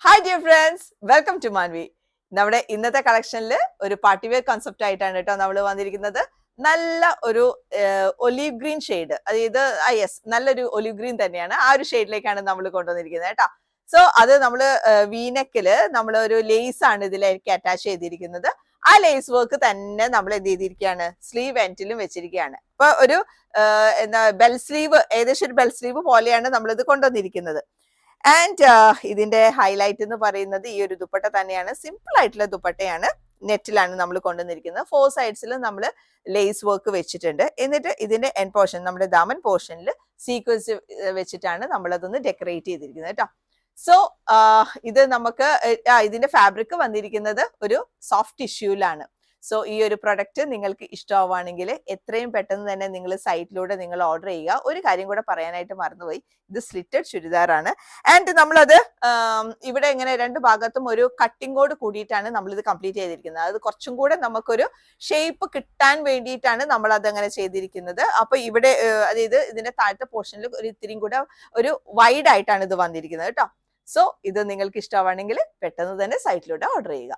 Hi dear friends, welcome to Manvi. നമ്മുടെ ഇന്നത്തെ കളക്ഷനിൽ ഒരു പാർട്ടി വെയർ കോൺസെപ്റ്റ് ആയിട്ടാണ് കേട്ടോ നമ്മൾ വന്നിരിക്കുന്നത്. നല്ല ഒരു ഒലീവ് ഗ്രീൻ ഷെയ്ഡ്, അതായത് യെസ്, നല്ലൊരു ഒലീവ് ഗ്രീൻ തന്നെയാണ്. ആ ഒരു ഷെയ്ഡിലേക്കാണ് നമ്മൾ കൊണ്ടുവന്നിരിക്കുന്നത് കേട്ടോ. സോ അത് നമ്മൾ വീനെക്കില് നമ്മൾ ഒരു ലേസ് ആണ് ഇതിലേക്ക് അറ്റാച്ച് ചെയ്തിരിക്കുന്നത്. ആ ലേസ് വർക്ക് തന്നെ നമ്മൾ എന്ത് ചെയ്തിരിക്കുകയാണ്, സ്ലീവ് എൻഡിലും വെച്ചിരിക്കുകയാണ്. അപ്പൊ ഒരു എന്താ ബെൽ സ്ലീവ്, ഏകദേശം ഒരു ബെൽ സ്ലീവ് പോലെയാണ് നമ്മളിത് കൊണ്ടുവന്നിരിക്കുന്നത്. ആൻഡ് ഇതിന്റെ ഹൈലൈറ്റ് എന്ന് പറയുന്നത് ഈ ഒരു ദുപ്പട്ട തന്നെയാണ്. സിമ്പിൾ ആയിട്ടുള്ള ദുപ്പട്ടയാണ്, നെറ്റിലാണ് നമ്മൾ കൊണ്ടുവന്നിരിക്കുന്നത്. 4 സൈഡ്സിലും നമ്മൾ ലേസ് വർക്ക് വെച്ചിട്ടുണ്ട്. എന്നിട്ട് ഇതിന്റെ എൻ പോർഷൻ, നമ്മുടെ ദാമൻ പോർഷനിൽ സീക്വൻസ് വെച്ചിട്ടാണ് നമ്മൾ അതൊന്ന് ഡെക്കറേറ്റ് ചെയ്തിരിക്കുന്നത് കേട്ടോ. സോ ഇത് നമുക്ക് ഇതിന്റെ ഫാബ്രിക് വന്നിരിക്കുന്നത് ഒരു സോഫ്റ്റ് ടിഷ്യൂലാണ്. സോ ഈ ഒരു പ്രൊഡക്റ്റ് നിങ്ങൾക്ക് ഇഷ്ടമാവുകയാണെങ്കിൽ എത്രയും പെട്ടെന്ന് തന്നെ നിങ്ങൾ സൈറ്റിലൂടെ നിങ്ങൾ ഓർഡർ ചെയ്യുക. ഒരു കാര്യം കൂടെ പറയാനായിട്ട് മറന്നുപോയി, ഇത് സ്ലിറ്റഡ് ചുരിദാറാണ്. ആൻഡ് നമ്മളത് ഇവിടെ ഇങ്ങനെ രണ്ട് ഭാഗത്തും ഒരു കട്ടിങ്ങോട് കൂടിയിട്ടാണ് നമ്മളിത് കംപ്ലീറ്റ് ചെയ്തിരിക്കുന്നത്. അത് കുറച്ചും കൂടെ നമുക്കൊരു ഷേപ്പ് കിട്ടാൻ വേണ്ടിയിട്ടാണ് നമ്മൾ അതങ്ങനെ ചെയ്തിരിക്കുന്നത്. അപ്പൊ ഇവിടെ അതായത് ഇതിന്റെ താഴത്തെ പോർഷനിൽ ഒരു ഇത്തിരിയും കൂടെ ഒരു വൈഡ് ആയിട്ടാണ് ഇത് വന്നിരിക്കുന്നത് കേട്ടോ. സോ ഇത് നിങ്ങൾക്ക് ഇഷ്ടമാണെങ്കിൽ പെട്ടെന്ന് തന്നെ സൈറ്റിലൂടെ ഓർഡർ ചെയ്യുക.